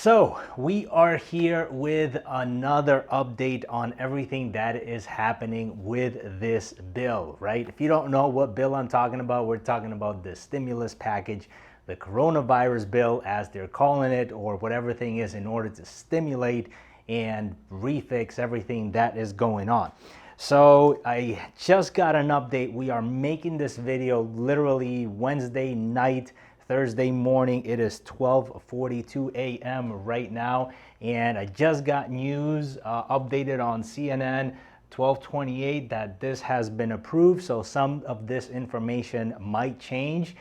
So we are here with another update on everything that is happening with this bill, right? If you don't know what bill I'm talking about, we're talking about the stimulus package, the coronavirus bill, as they're calling it, or whatever thing is, in order to stimulate and refix everything that is going on. So I just got an update. We are making this video literally Wednesday night, Thursday morning. It is 12:42 a.m. right now, and I just got news updated on CNN 12:28 that this has been approved. So some of this information might change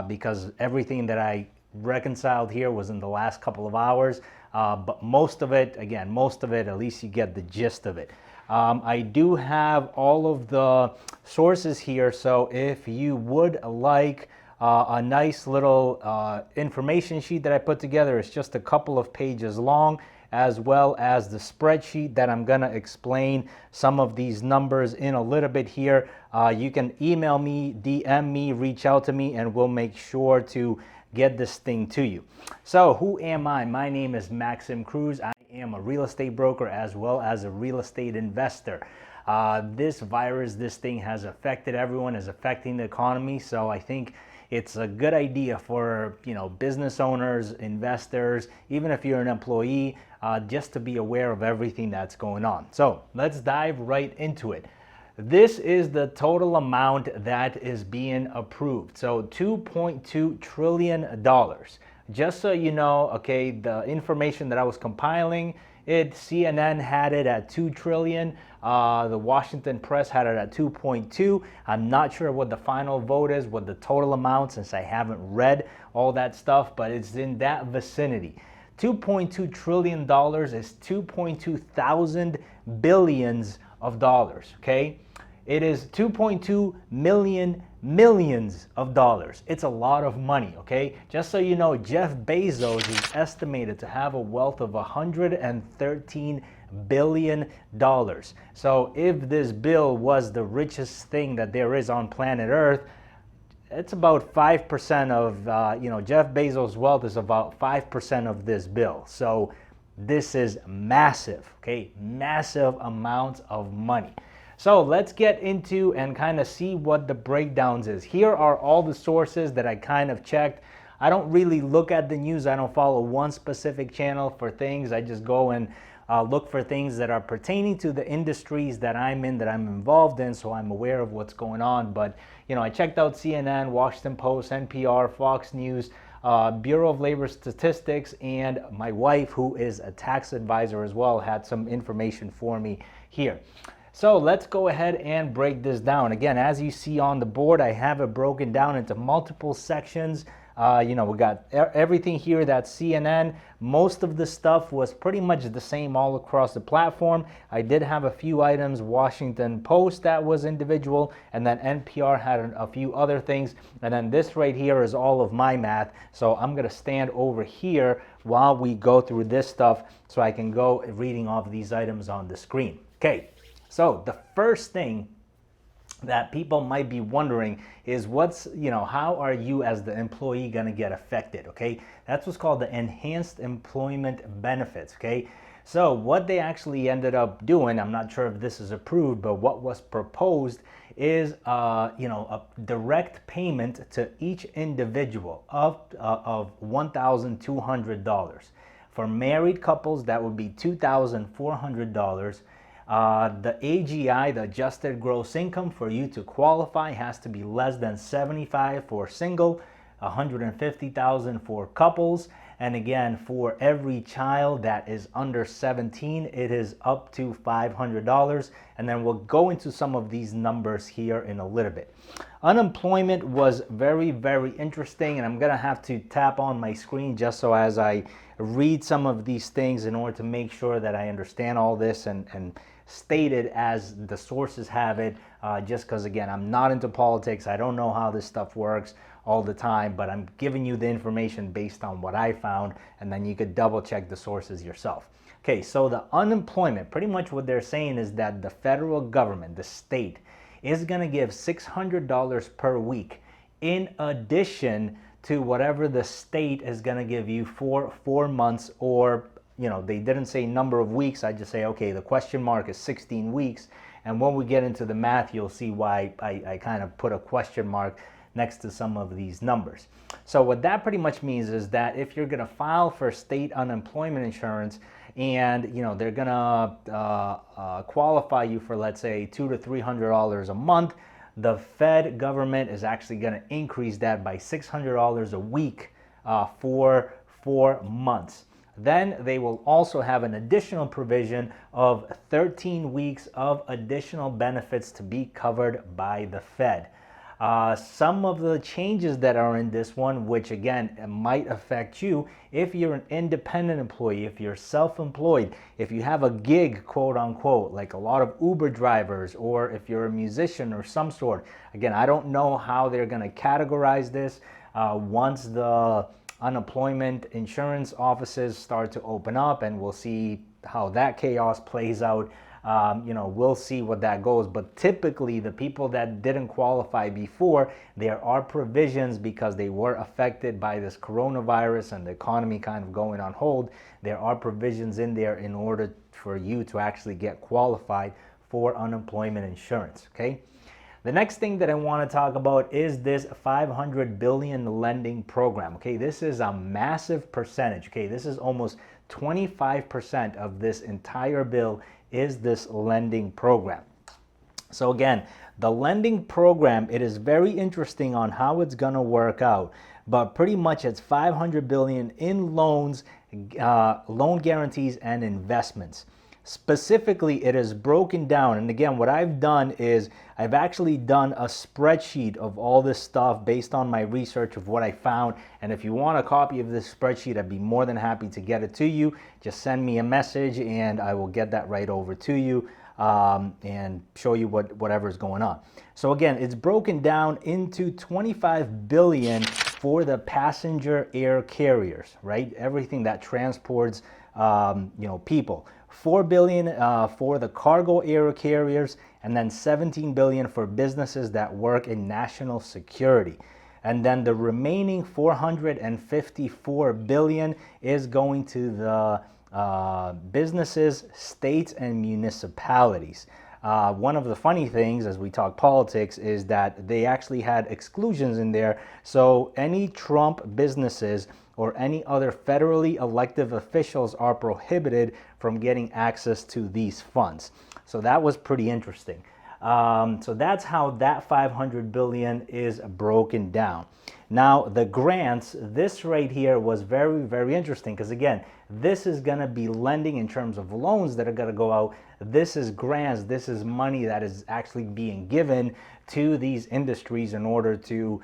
because everything that I reconciled here was in the last couple of hours. But most of it, at least you get the gist of it. I do have all of the sources here, so if you would like a nice little information sheet that I put together, it's just a couple of pages long, as well as the spreadsheet that I'm going to explain some of these numbers in a little bit here. You can email me, DM me, reach out to me, and we'll make sure to get this thing to you. So who am I? My name is Maxim Cruz. I am a real estate broker as well as a real estate investor. This virus, this thing has affected everyone, is affecting the economy. So I think it's a good idea for business owners, investors, even if you're an employee, just to be aware of everything that's going on. So let's dive right into it. This is the total amount that is being approved. So $2.2 trillion. Just so you know, okay, the information that I was compiling, CNN had it at 2 trillion. The Washington Press had it at 2.2. I'm not sure what the final vote is, what the total amount, since I haven't read all that stuff, but it's in that vicinity. $2.2 trillion is 2.2 thousand billions of dollars, okay? It is 2.2 millions of dollars. It's a lot of money, okay? Just so you know, Jeff Bezos is estimated to have a wealth of $113 billion. So if this bill was the richest thing that there is on planet Earth, it's about 5% of, Jeff Bezos' wealth is about 5% of this bill. So this is massive, okay? Massive amounts of money. So let's get into and kind of see what the breakdowns is. Here are all the sources that I kind of checked. I don't really look at the news. I don't follow one specific channel for things. I just go and look for things that are pertaining to the industries that I'm in, that I'm involved in, so I'm aware of what's going on. But, I checked out CNN, Washington Post, NPR, Fox News, Bureau of Labor Statistics, and my wife, who is a tax advisor as well, had some information for me here. So let's go ahead and break this down. Again, as you see on the board, I have it broken down into multiple sections. We got everything here that's CNN. Most of the stuff was pretty much the same all across the platform. I did have a few items, Washington Post, that was individual, and then NPR had a few other things. And then this right here is all of my math. So I'm going to stand over here while we go through this stuff so I can go reading off these items on the screen. Okay. So the first thing that people might be wondering is how are you as the employee going to get affected, okay? That's what's called the enhanced employment benefits, okay? So what they actually ended up doing, I'm not sure if this is approved, but what was proposed is, a direct payment to each individual of $1,200. For married couples, that would be $2,400. The AGI, the adjusted gross income, for you to qualify has to be less than 75 for single, 150,000 for couples, and again, for every child that is under 17, it is up to $500. And then we'll go into some of these numbers here in a little bit. Unemployment was very, very interesting, and I'm gonna have to tap on my screen just so as I read some of these things in order to make sure that I understand all this and state it as the sources have it, just because, again, I'm not into politics. I don't know how this stuff works all the time, but I'm giving you the information based on what I found, and then you could double check the sources yourself. Okay, so the unemployment, pretty much what they're saying is that the federal government, the state, is going to give $600 per week in addition to whatever the state is going to give you for 4 months, or they didn't say number of weeks. I just say, okay, the question mark is 16 weeks. And when we get into the math, you'll see why I kind of put a question mark next to some of these numbers. So what that pretty much means is that if you're going to file for state unemployment insurance, and they're going to qualify you for, let's say, $200 to $300 a month, the Fed government is actually going to increase that by $600 a week for 4 months. Then they will also have an additional provision of 13 weeks of additional benefits to be covered by the Fed. Some of the changes that are in this one, which again might affect you if you're an independent employee, if you're self-employed, if you have a gig, quote unquote, like a lot of Uber drivers, or if you're a musician or some sort. Again, I don't know how they're going to categorize this once the unemployment insurance offices start to open up, and we'll see how that chaos plays out. We'll see what that goes. But typically, the people that didn't qualify before, there are provisions because they were affected by this coronavirus and the economy kind of going on hold. There are provisions in there in order for you to actually get qualified for unemployment insurance, okay? The next thing that I want to talk about is this $500 billion lending program, okay? This is a massive percentage, okay? This is almost 25% of this entire bill is this lending program. So again, the lending program, it is very interesting on how it's going to work out, but pretty much it's $500 billion in loans, loan guarantees, and investments. Specifically, it is broken down. And again, what I've done is I've actually done a spreadsheet of all this stuff based on my research of what I found. And if you want a copy of this spreadsheet, I'd be more than happy to get it to you. Just send me a message and I will get that right over to you and show you whatever's going on. So again, it's broken down into $25 billion for the passenger air carriers, right? Everything that transports people. $4 billion for the cargo air carriers, and then $17 billion for businesses that work in national security. And then the remaining $454 billion is going to the businesses, states, and municipalities. One of the funny things as we talk politics is that they actually had exclusions in there. So any Trump businesses or any other federally elected officials are prohibited from getting access to these funds. So that was pretty interesting. So that's how that $500 billion is broken down. Now the grants, this right here was very, very interesting because again, this is going to be lending in terms of loans that are going to go out. This is grants, this is money that is actually being given to these industries in order to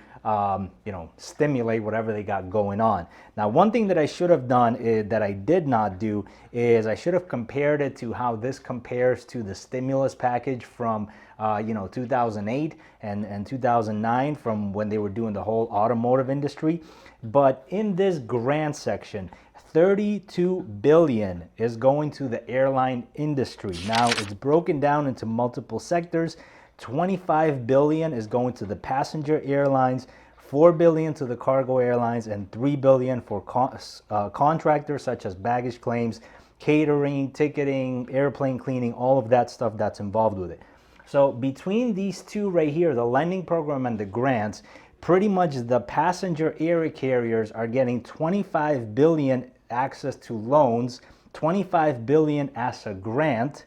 stimulate whatever they got going on. Now, one thing that I should have done that I did not do is I should have compared it to how this compares to the stimulus package from 2008 and 2009, from when they were doing the whole automotive industry. But in this grant section, $32 billion is going to the airline industry. Now it's broken down into multiple sectors. $25 billion is going to the passenger airlines, $4 billion to the cargo airlines, and $3 billion for contractors such as baggage claims, catering, ticketing, airplane cleaning, all of that stuff that's involved with it. So between these two right here, the lending program and the grants, pretty much the passenger air carriers are getting $25 billion access to loans, $25 billion as a grant.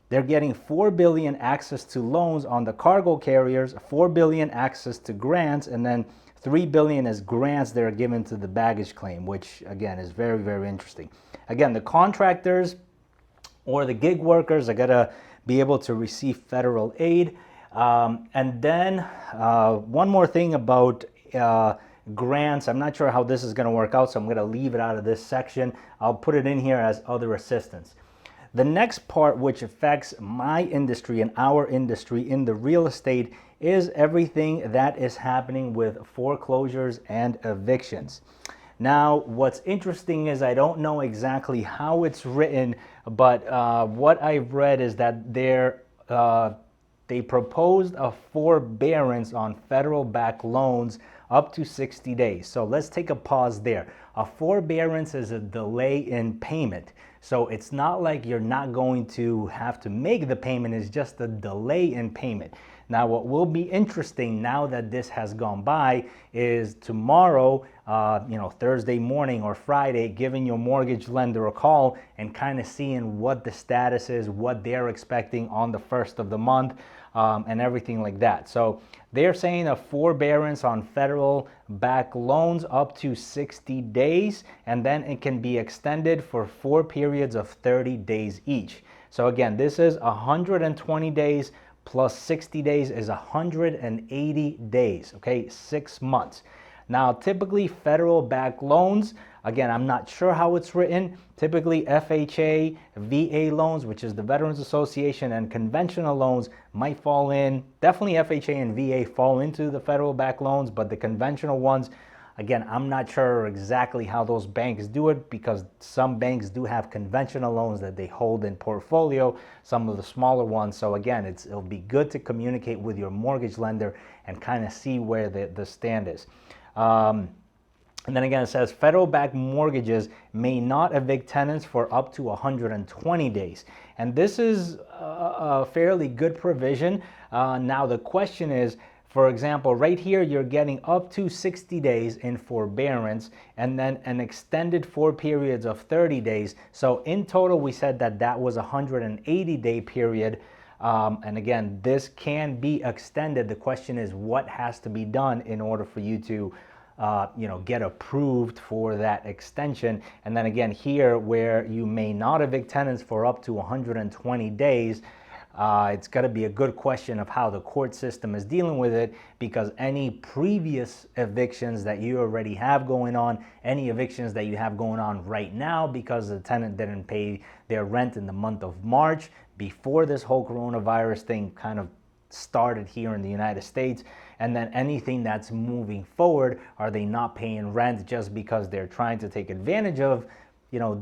They're getting $4 billion access to loans on the cargo carriers, $4 billion access to grants, and then $3 billion as grants that are given to the baggage claim, which again is very, very interesting. Again, the contractors or the gig workers are gonna be able to receive federal aid. And then one more thing about grants. I'm not sure how this is going to work out, so I'm going to leave it out of this section. I'll put it in here as other assistance. The next part, which affects my industry and our industry in the real estate, is everything that is happening with foreclosures and evictions. Now, what's interesting is I don't know exactly how it's written, but what I've read is that they they proposed a forbearance on federal-backed loans up to 60 days. So let's take a pause there. A forbearance is a delay in payment. So it's not like you're not going to have to make the payment, it's just a delay in payment. Now, what will be interesting now that this has gone by is tomorrow, Thursday morning or Friday, giving your mortgage lender a call and kind of seeing what the status is, what they're expecting on the first of the month, and everything like that. So they're saying a forbearance on federal-backed loans up to 60 days, and then it can be extended for 4 periods of 30 days each. So again, this is 120 days plus 60 days is 180 days, okay, 6 months. Now, typically federal-backed loans, again, I'm not sure how it's written. Typically FHA, VA loans, which is the Veterans Association, and conventional loans might fall in. Definitely FHA and VA fall into the federal-backed loans, but the conventional ones, again, I'm not sure exactly how those banks do it, because some banks do have conventional loans that they hold in portfolio, some of the smaller ones. So again, it'll be good to communicate with your mortgage lender and kind of see where the stand is. And then again, it says federal-backed mortgages may not evict tenants for up to 120 days. And this is a fairly good provision. Now the question is, for example, right here, you're getting up to 60 days in forbearance and then an extended 4 periods of 30 days. So in total, we said that was a 180-day period. And again, this can be extended. The question is, what has to be done in order for you to get approved for that extension? And then again, here where you may not evict tenants for up to 120 days, it's got to be a good question of how the court system is dealing with it, because any previous evictions that you already have going on, any evictions that you have going on right now because the tenant didn't pay their rent in the month of March before this whole coronavirus thing kind of started here in the United States, and then anything that's moving forward, are they not paying rent just because they're trying to take advantage of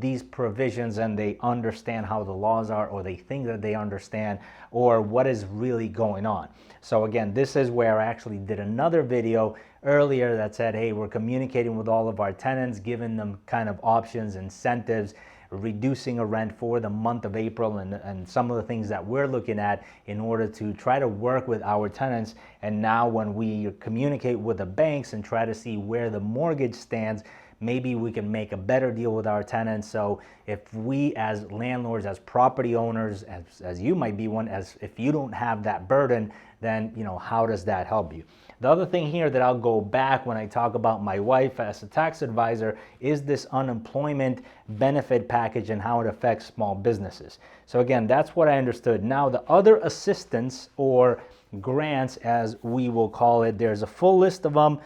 these provisions and they understand how the laws are, or they think that they understand, or what is really going on? So again, this is where I actually did another video earlier that said, hey, we're communicating with all of our tenants, giving them kind of options, incentives, reducing a rent for the month of April, and some of the things that we're looking at in order to try to work with our tenants. And now when we communicate with the banks and try to see where the mortgage stands, maybe we can make a better deal with our tenants. So if we as landlords, as property owners, as you might be one, as if you don't have that burden, then how does that help you? The other thing here that I'll go back when I talk about my wife as a tax advisor is this unemployment benefit package and how it affects small businesses. So again, that's what I understood. Now the other assistance or grants, as we will call it, there's a full list of them,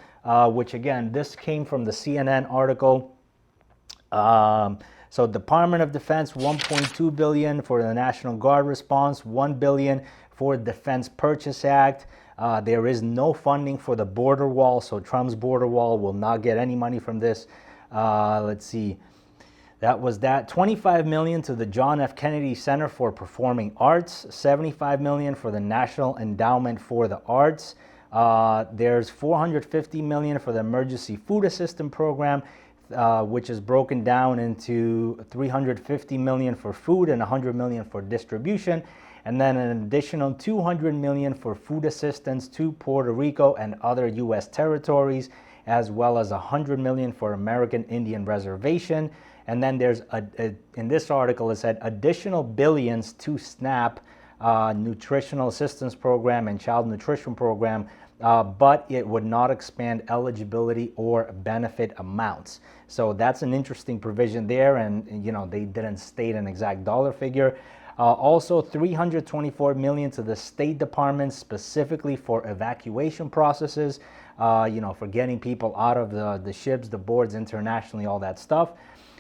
which again, this came from the CNN article. So Department of Defense, $1.2 billion for the National Guard response, $1 billion for Defense Purchase Act. There is no funding for the border wall, so Trump's border wall will not get any money from this. Let's see. That was that. $25 million to the John F. Kennedy Center for Performing Arts, $75 million for the National Endowment for the Arts. There's $450 million for the Emergency Food Assistance Program, which is broken down into $350 million for food and $100 million for distribution. And then an additional $200 million for food assistance to Puerto Rico and other U.S. territories, as well as $100 million for American Indian Reservation. And then there's, in this article, it said additional billions to SNAP, Nutritional Assistance Program and Child Nutrition Program, but it would not expand eligibility or benefit amounts. So that's an interesting provision there, and they didn't state an exact dollar figure. Also, $324 million to the State Department specifically for evacuation processes, for getting people out of the ships, the boards internationally, all that stuff.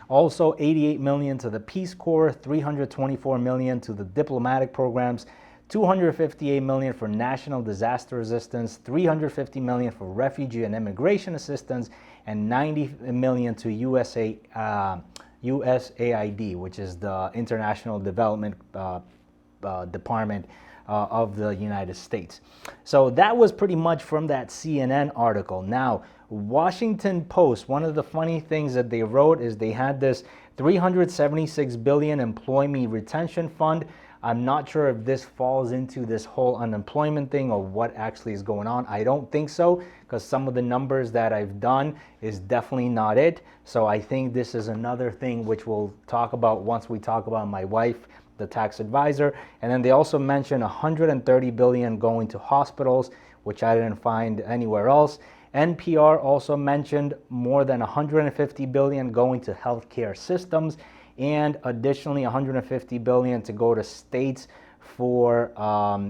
Also, $88 million to the Peace Corps, $324 million to the diplomatic programs, $258 million for national disaster resistance, $350 million for refugee and immigration assistance, and $90 million to USAID, which is the International Development Department of the United States. So that was pretty much from that CNN article. Now, Washington Post, one of the funny things that they wrote is they had this 376 billion employee retention fund. I'm not sure if this falls into this whole unemployment thing or what actually is going on. I don't think so, because some of the numbers that I've done is definitely not it. So I think this is another thing which we'll talk about once we talk about my wife, the tax advisor. And then they also mentioned 130 billion going to hospitals, which I didn't find anywhere else. NPR also mentioned more than 150 billion going to healthcare systems, and additionally 150 billion to go to states for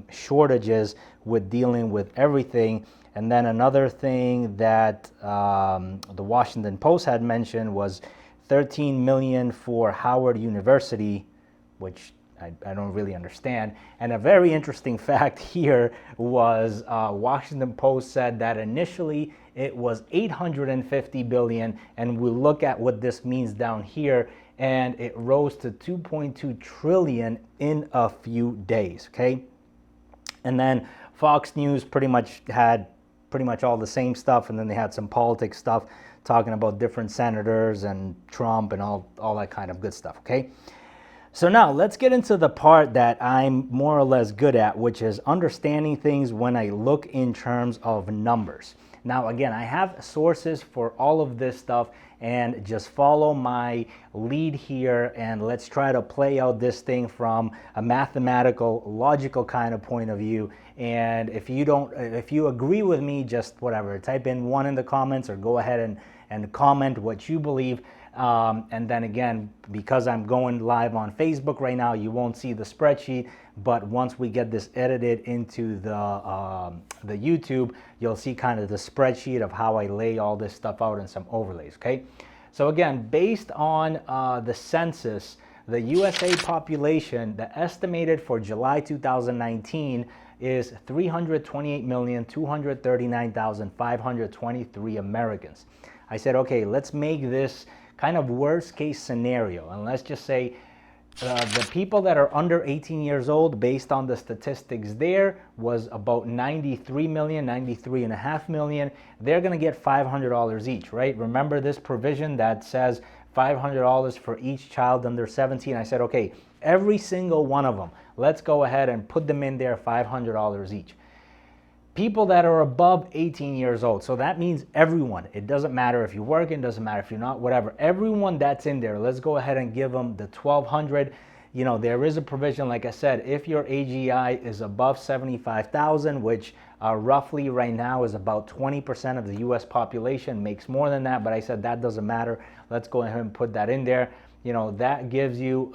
shortages with dealing with everything. And then another thing that the Washington Post had mentioned was 13 million for Howard University, which I don't really understand. And a very interesting fact here was Washington Post said that initially it was 850 billion, and we look at what this means down here, and it rose to 2.2 trillion in a few days, okay? And then Fox News pretty much had pretty much all the same stuff, and then they had some politics stuff talking about different senators and Trump and all that kind of good stuff, okay? So now let's get into the part that I'm more or less good at, which is understanding things when I look in terms of numbers. Now, again, I have sources for all of this stuff, and just follow my lead here, and let's try to play out this thing from a mathematical, logical kind of point of view. And if you agree with me, just whatever, type in 1 in the comments, or go ahead and comment what you believe. And then again, because I'm going live on Facebook right now, you won't see the spreadsheet, but once we get this edited into the YouTube, you'll see kind of the spreadsheet of how I lay all this stuff out and some overlays, okay? So again, based on the census, the USA population, the estimated for July 2019 is 328,239,523 Americans. I said, okay, let's make this kind of worst case scenario, and let's just say the people that are under 18 years old, based on the statistics there, was about 93 million, 93.5 million. They're going to get $500 each, right? Remember this provision that says $500 for each child under 17? I said, okay, every single one of them, let's go ahead and put them in there, $500 each. People that are above 18 years old, so that means everyone. It doesn't matter if you're working, doesn't matter if you're not, whatever. Everyone that's in there, let's go ahead and give them the $1,200. You know, there is a provision, like I said, if your AGI is above 75,000, which roughly right now is about 20% of the US population, makes more than that, but I said that doesn't matter. Let's go ahead and put that in there. You know, that gives you,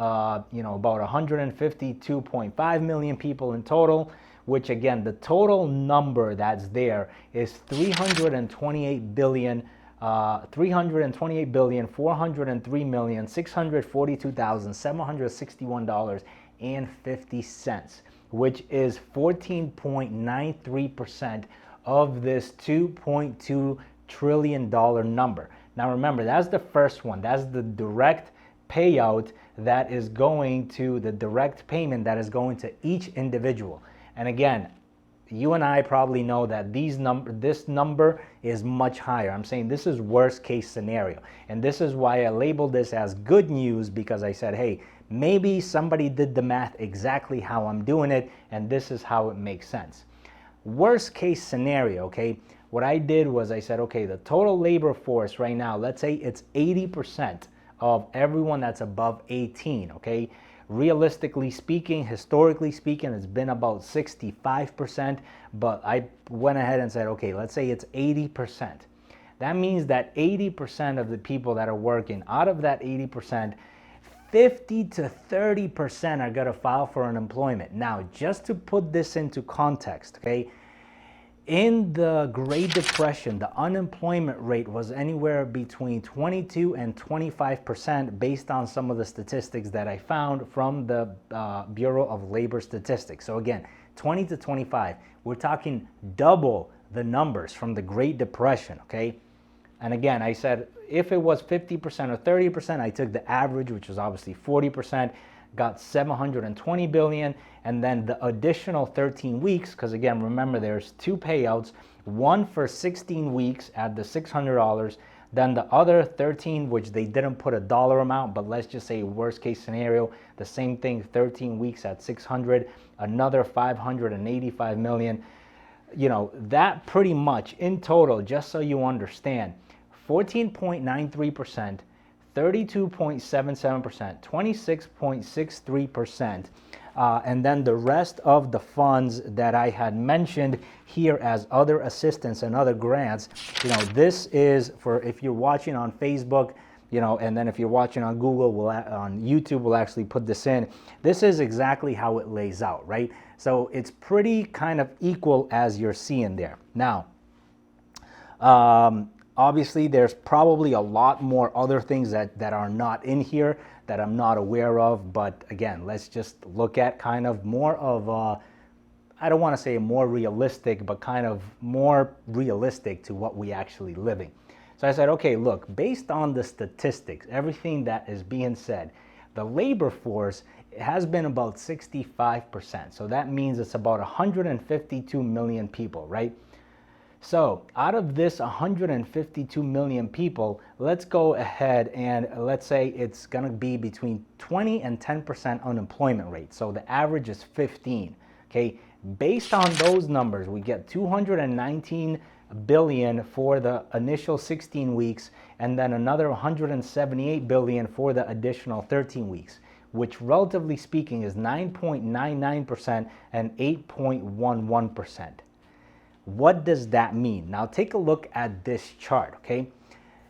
you know, about 152.5 million people in total, which again, the total number that's there is 328,403,642,761.50, which is 14.93% of this $2.2 trillion number. Now remember, that's the first one. That's the direct payout that is going to, the direct payment that is going to each individual. And again, you and I probably know that this number is much higher. I'm saying this is worst case scenario. And this is why I labeled this as good news, because I said, hey, maybe somebody did the math exactly how I'm doing it, and this is how it makes sense. Worst case scenario, okay, what I did was I said, okay, the total labor force right now, let's say it's 80% of everyone that's above 18, okay? Realistically speaking, historically speaking, it's been about 65%, but I went ahead and said, okay, let's say it's 80%. That means that 80% of the people that are working, out of that 80%, 50 to 30% are gonna file for unemployment. Now, just to put this into context, okay, in the Great Depression, the unemployment rate was anywhere between 22 and 25% based on some of the statistics that I found from the Bureau of Labor Statistics. So again, 20 to 25, we're talking double the numbers from the Great Depression, okay? And again, I said, if it was 50% or 30%, I took the average, which was obviously 40%. got 720 billion, and then the additional 13 weeks, because again, remember there's two payouts, one for 16 weeks at the $600, then the other 13, which they didn't put a dollar amount, but let's just say worst case scenario, the same thing, 13 weeks at 600, another 585 million. You know, that pretty much in total, just so you understand, 14.93%, 32.77%, 26.63%, and then the rest of the funds that I had mentioned here as other assistance and other grants. You know, this is for if you're watching on Facebook, you know, and then if you're watching on Google, on YouTube, we'll actually put this in. This is exactly how it lays out, right? So it's pretty kind of equal as you're seeing there. Now, obviously, there's probably a lot more other things that are not in here that I'm not aware of. But again, let's just look at kind of more of a, I don't want to say more realistic, but kind of more realistic to what we actually living. So I said, okay, look, based on the statistics, everything that is being said, the labor force has been about 65%. So that means it's about 152 million people, right? So out of this 152 million people, let's go ahead and let's say it's going to be between 20 and 10% unemployment rate. So the average is 15. Okay, based on those numbers, we get 219 billion for the initial 16 weeks and then another 178 billion for the additional 13 weeks, which relatively speaking is 9.99% and 8.11%. What does that mean? Now take a look at this chart, okay?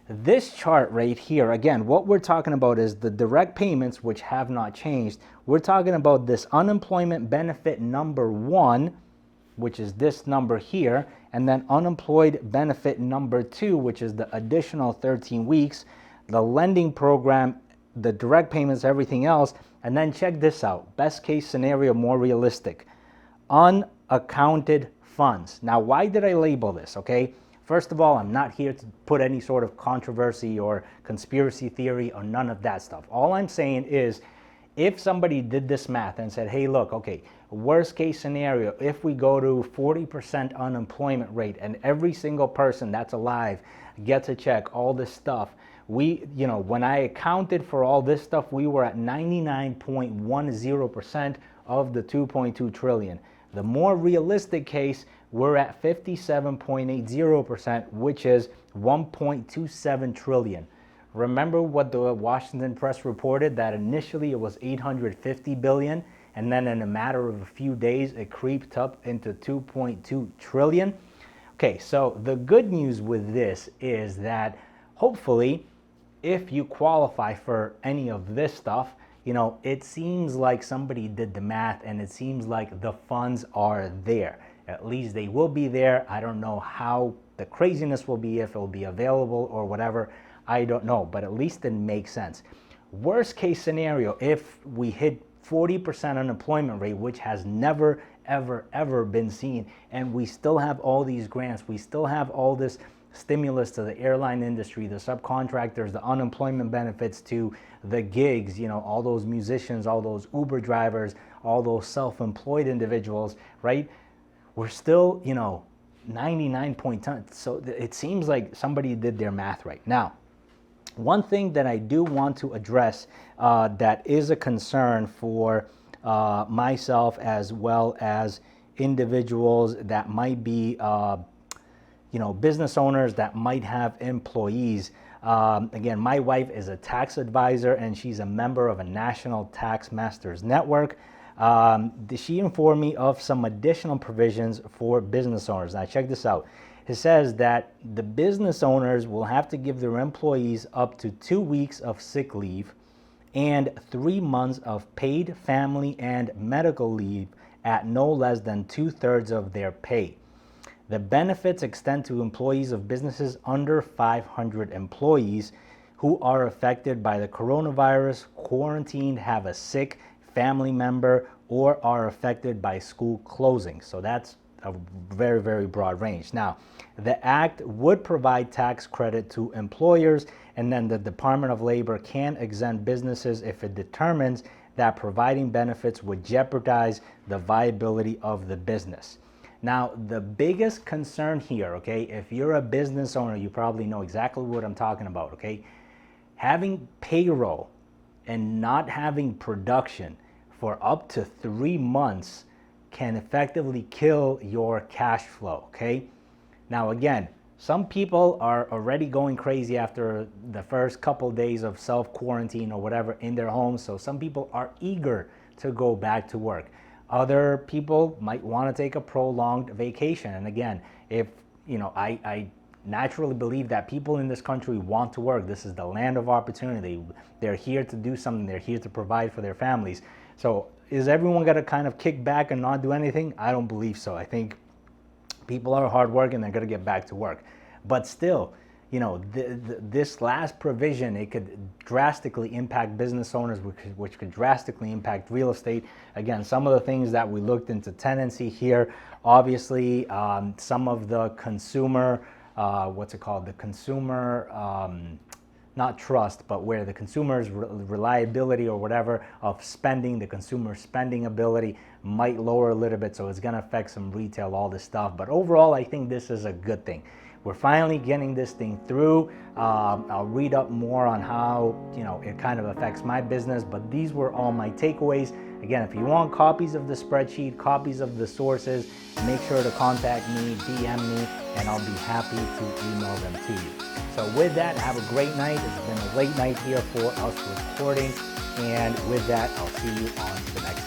This chart right here, again, what we're talking about is the direct payments, which have not changed. We're talking about this unemployment benefit number 1, which is this number here, and then unemployed benefit number 2, which is the additional 13 weeks, the lending program, the direct payments, everything else. And then check this out, best case scenario, more realistic, unaccounted funds. Now, why did I label this, okay? First of all, I'm not here to put any sort of controversy or conspiracy theory or none of that stuff. All I'm saying is, if somebody did this math and said, hey, look, okay, worst case scenario, if we go to 40% unemployment rate and every single person that's alive gets a check, all this stuff, we, you know, when I accounted for all this stuff, we were at 99.10% of the 2.2 trillion. The more realistic case, we're at 57.80%, which is 1.27 trillion. Remember what the Washington Press reported, that initially it was 850 billion, and then in a matter of a few days, it creeped up into 2.2 trillion. Okay, so the good news with this is that hopefully, if you qualify for any of this stuff, you know, it seems like somebody did the math and it seems like the funds are there. At least they will be there. I don't know how the craziness will be, if it will be available or whatever. I don't know, but at least it makes sense. Worst case scenario, if we hit 40% unemployment rate, which has never, ever, ever been seen, and we still have all these grants, we still have all this stimulus to the airline industry, the subcontractors, the unemployment benefits to the gigs, you know, all those musicians, all those Uber drivers, all those self-employed individuals, right? We're still, you know, 99.10. So it seems like somebody did their math right. Now, one thing that I do want to address that is a concern for myself as well as individuals that might be you know, business owners that might have employees. Again, my wife is a tax advisor and she's a member of a national tax masters network. She informed me of some additional provisions for business owners. Now check this out. It says that the business owners will have to give their employees up to 2 weeks of sick leave and 3 months of paid family and medical leave at no less than 2/3 of their pay. The benefits extend to employees of businesses under 500 employees who are affected by the coronavirus, quarantined, have a sick family member, or are affected by school closing. So that's a very, very broad range. Now, the act would provide tax credit to employers, and then the Department of Labor can exempt businesses if it determines that providing benefits would jeopardize the viability of the business. Now, the biggest concern here, okay, if you're a business owner, you probably know exactly what I'm talking about, okay? Having payroll and not having production for up to 3 months can effectively kill your cash flow, okay? Now, again, some people are already going crazy after the first couple days of self-quarantine or whatever in their homes, so some people are eager to go back to work. Other people might want to take a prolonged vacation. And again, if, you know, I naturally believe that people in this country want to work. This is the land of opportunity. They're here to do something. They're here to provide for their families. So is everyone going to kind of kick back and not do anything? I don't believe so. I think people are hard working. They're going to get back to work. But still, you know, this last provision, it could drastically impact business owners, which could drastically impact real estate. Again, some of the things that we looked into tenancy here, obviously, some of the consumer, the consumer, not trust, but where the consumer's reliability or whatever of spending, the consumer spending ability might lower a little bit. So it's going to affect some retail, all this stuff. But overall, I think this is a good thing. We're finally getting this thing through. I'll read up more on how, you know, it kind of affects my business, but these were all my takeaways. Again, if you want copies of the spreadsheet, copies of the sources, make sure to contact me, DM me, and I'll be happy to email them to you. So with that, have a great night. It's been a late night here for us recording. And with that, I'll see you on the next